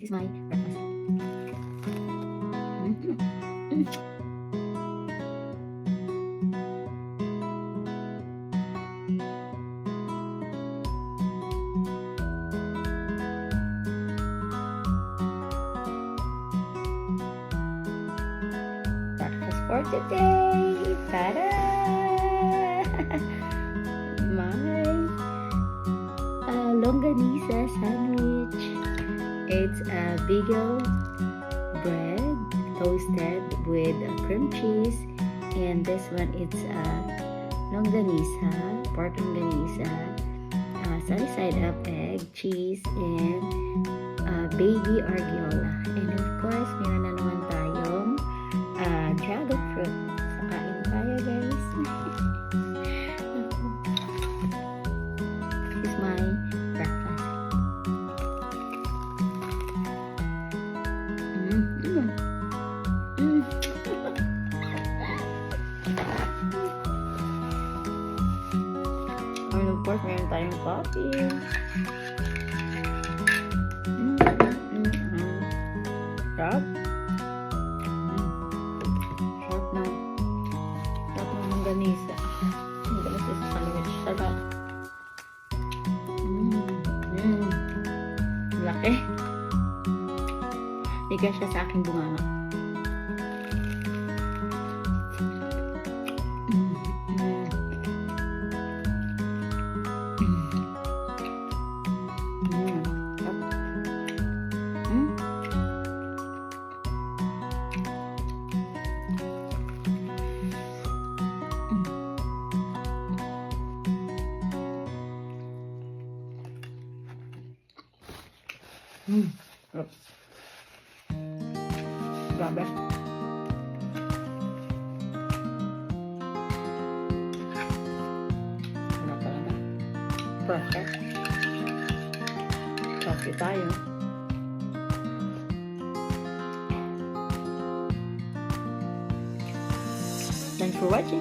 This is my breakfast. Breakfast for today. Ta-da! My longanisa sandwich. It's a bagel bread toasted with cream cheese, and this one it's longanisa, pork longanisa, side up egg, cheese, and baby argiola. And of course, meron na naman tayong dragon fruit. So, kain tayo, guys. This is my breakfast. And of course, meron tayong coffee. Sarap. Sarap na. Sarap ng longganisa. Longganisa sa sandwich. Sarap. Laki. Liga siya sa aking bunganga. Grabe. Ano talaga? Perfect. Coffee tayo. Thanks for watching.